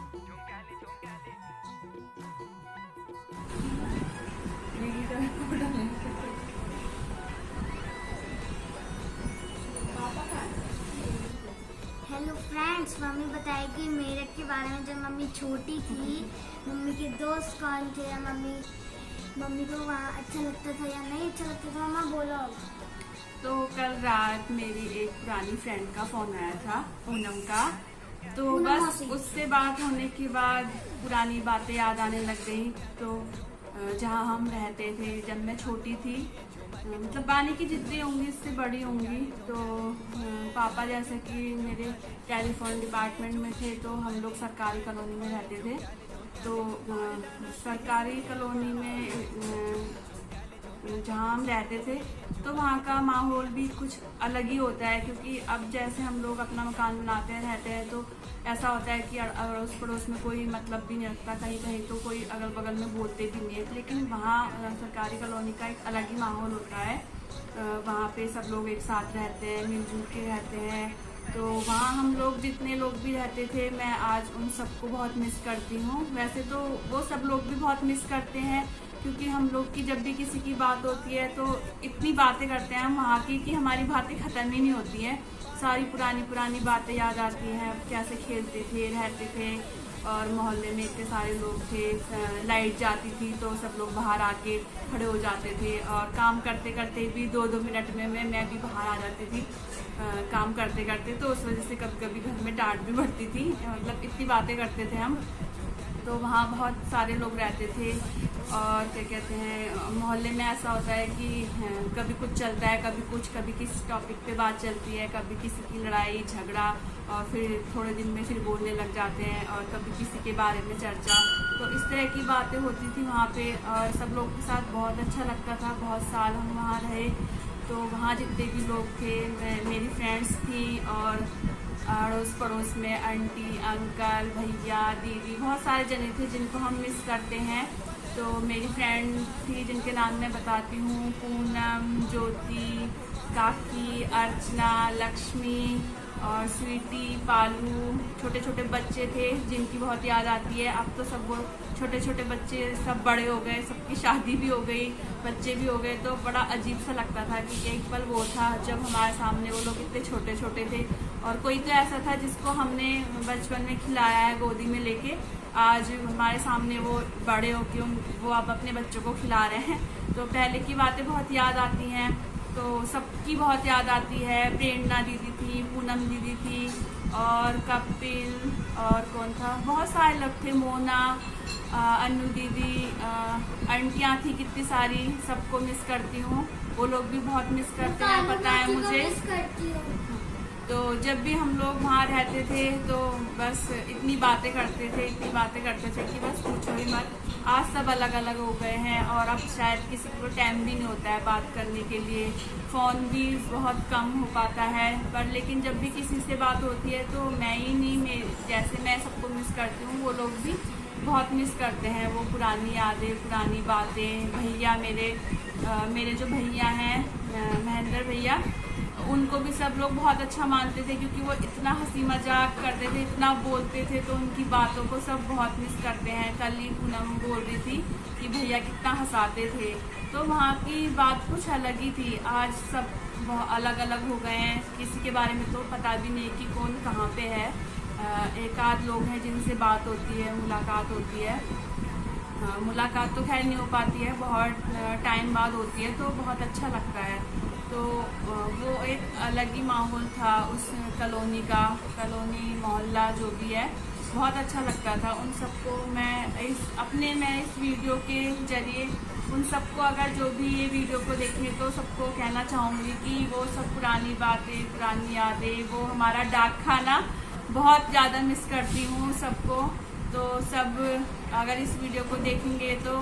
Hello friends, mummy बताएगी मेरठ के बारे में। जब मम्मी छोटी थी, मम्मी के दोस्त कौन थे, मम्मी को वहाँ अच्छा लगता था या नहीं अच्छा लगता था, मम्मा बोलो। तो कल रात मेरी एक पुरानी फ्रेंड का फोन आया था, पूनम का। तो बस उससे बात होने के बाद पुरानी बातें याद आने लग गई। तो जहाँ हम रहते थे जब मैं छोटी थी, मतलब बानी की जितनी होंगी इससे बड़ी होंगी, तो पापा जैसे कि मेरे टेलीफोन डिपार्टमेंट में थे, तो हम लोग सरकारी कॉलोनी में रहते थे। तो सरकारी कॉलोनी में जहाँ हम रहते थे तो वहाँ का माहौल भी कुछ अलग ही होता है, क्योंकि अब जैसे हम लोग अपना मकान बनाते हैं रहते हैं तो ऐसा होता है कि अड़ोस पड़ोस में कोई मतलब भी नहीं रखता, कहीं कहीं तो कोई अगल बगल में बोलते भी नहीं है। लेकिन वहाँ सरकारी कॉलोनी का एक अलग ही माहौल होता है। वहाँ पे सब लोग एक साथ रहते हैं, मिलजुल के रहते हैं। तो वहाँ हम लोग जितने लोग भी रहते थे, मैं आज उन सबको बहुत मिस करती हूँ। वैसे तो वो सब लोग भी बहुत मिस करते हैं, क्योंकि हम लोग की जब भी किसी की बात होती है तो इतनी बातें करते हैं हम वहाँ की कि हमारी बातें ख़त्म ही नहीं होती हैं। सारी पुरानी बातें याद आती हैं, कैसे खेलते थे, रहते थे, और मोहल्ले में इतने सारे लोग थे। लाइट जाती थी तो सब लोग बाहर आके खड़े हो जाते थे, और काम करते करते भी 2-2 मिनट में मैं भी बाहर आ जाती थी काम करते करते। तो उस वजह से कभी कभी घर में डांट भी पड़ती थी, मतलब इतनी बातें करते थे हम। तो वहाँ बहुत सारे लोग रहते थे, और क्या कहते हैं, मोहल्ले में ऐसा होता है कि कभी कुछ चलता है, कभी किस टॉपिक पे बात चलती है, कभी किसी की लड़ाई झगड़ा, और फिर थोड़े दिन में फिर बोलने लग जाते हैं, और कभी किसी के बारे में चर्चा। तो इस तरह की बातें होती थी वहाँ पे, और सब लोग के साथ बहुत अच्छा लगता था। बहुत साल हम वहाँ रहे, तो वहाँ जितने भी लोग थे, मेरी फ्रेंड्स थी, और अड़ोस पड़ोस में आंटी अंकल भैया दीदी बहुत सारे जने थे जिनको हम मिस करते हैं। तो मेरी फ्रेंड थी जिनके नाम मैं बताती हूँ, पूनम, ज्योति, काकी, अर्चना, लक्ष्मी और स्वीटी, पालू। छोटे छोटे बच्चे थे जिनकी बहुत याद आती है। अब तो सब वो छोटे छोटे बच्चे सब बड़े हो गए, सबकी शादी भी हो गई, बच्चे भी हो गए। तो बड़ा अजीब सा लगता था कि एक पल वो था जब हमारे सामने वो लोग इतने छोटे छोटे थे, और कोई तो ऐसा था जिसको हमने बचपन में खिलाया है गोदी में लेके, आज हमारे सामने वो बड़े हो के वो अब अपने बच्चों को खिला रहे हैं। तो पहले की बातें बहुत याद आती हैं, तो सबकी बहुत याद आती है। प्रेरणा दीदी थी, पूनम दीदी थी, और कपिल, और कौन था, बहुत सारे लोग थे, मोना, अनु दीदी, आंटियाँ थी कितनी सारी। सबको मिस करती हूँ, वो लोग भी बहुत मिस करते हैं, पता है मुझे। तो जब भी हम लोग वहाँ रहते थे तो बस इतनी बातें करते थे कि बस पूछो ही मत। आज सब अलग अलग हो गए हैं, और अब शायद किसी को टाइम भी नहीं होता है बात करने के लिए, फ़ोन भी बहुत कम हो पाता है। पर लेकिन जब भी किसी से बात होती है तो मैं ही नहीं, जैसे मैं सबको मिस करती हूँ, वो लोग भी बहुत मिस करते हैं वो पुरानी यादें, पुरानी बातें। भैया मेरे जो भैया हैं, महेंद्र भैया, उनको भी सब लोग बहुत अच्छा मानते थे, क्योंकि वो इतना हंसी मजाक करते थे, इतना बोलते थे। तो उनकी बातों को सब बहुत मिस करते हैं। कल ही पूनम बोल रही थी कि भैया कितना हंसाते थे। तो वहाँ की बात कुछ अलग ही थी। आज सब बहुत अलग अलग हो गए हैं, किसी के बारे में तो पता भी नहीं कि कौन कहाँ पे है। एक आध लोग हैं जिनसे बात होती है, मुलाकात होती है। मुलाकात तो खैर नहीं हो पाती है, बहुत टाइम बाद होती है, तो बहुत अच्छा लगता है। तो वो एक अलग ही माहौल था उस कॉलोनी का, कॉलोनी मोहल्ला जो भी है, बहुत अच्छा लगता था। उन सबको मैं इस वीडियो के जरिए उन सबको, अगर जो भी ये वीडियो को देखें, तो सबको कहना चाहूँगी कि वो सब पुरानी बातें, पुरानी यादें, वो हमारा डाक खाना बहुत ज़्यादा मिस करती हूँ सबको। तो सब अगर इस वीडियो को देखेंगे तो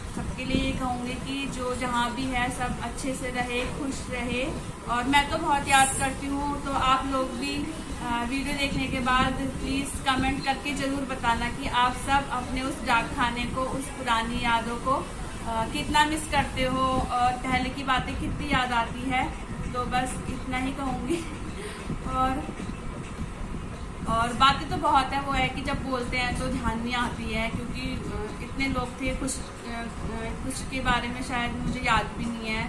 सबके लिए कहूँगी कि जो जहाँ भी है सब अच्छे से रहे, खुश रहे। और मैं तो बहुत याद करती हूँ, तो आप लोग भी वीडियो देखने के बाद प्लीज़ कमेंट करके ज़रूर बताना कि आप सब अपने उस डाक खाने को, उस पुरानी यादों को कितना मिस करते हो, और पहले की बातें कितनी याद आती है। तो बस इतना ही कहूँगी। और बातें तो बहुत है, वो है कि जब बोलते हैं तो ध्यान नहीं आती है, क्योंकि इतने लोग थे, कुछ के बारे में शायद मुझे याद भी नहीं है,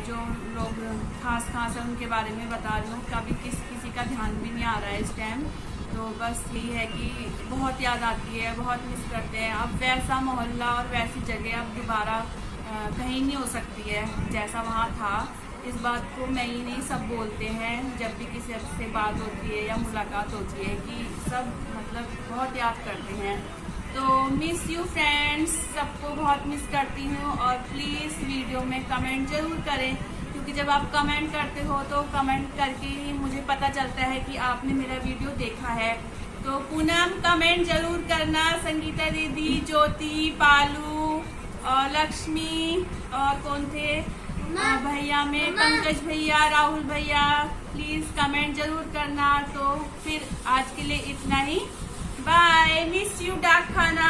जो लोग खास है उनके बारे में बता रही हूँ, कभी किसी का ध्यान भी नहीं आ रहा है इस टाइम। तो बस यही है कि बहुत याद आती है, बहुत मिस करते हैं। अब वैसा मोहल्ला और वैसी जगह अब दोबारा कहीं नहीं हो सकती है जैसा वहाँ था। इस बात को मैं ही नहीं, सब बोलते हैं जब भी किसी से बात होती है या मुलाकात होती है कि सब मतलब बहुत याद करते हैं। तो मिस यू फ्रेंड्स, सबको बहुत मिस करती हूँ। और प्लीज़ वीडियो में कमेंट जरूर करें, क्योंकि जब आप कमेंट करते हो तो कमेंट करके ही मुझे पता चलता है कि आपने मेरा वीडियो देखा है। तो पूनम कमेंट जरूर करना, संगीता दीदी, ज्योति, पालू और लक्ष्मी और कौन थे भैया में, पंकज भैया, राहुल भैया, प्लीज कमेंट जरूर करना। तो फिर आज के लिए इतना ही, बाय, मिस यू डाक खाना।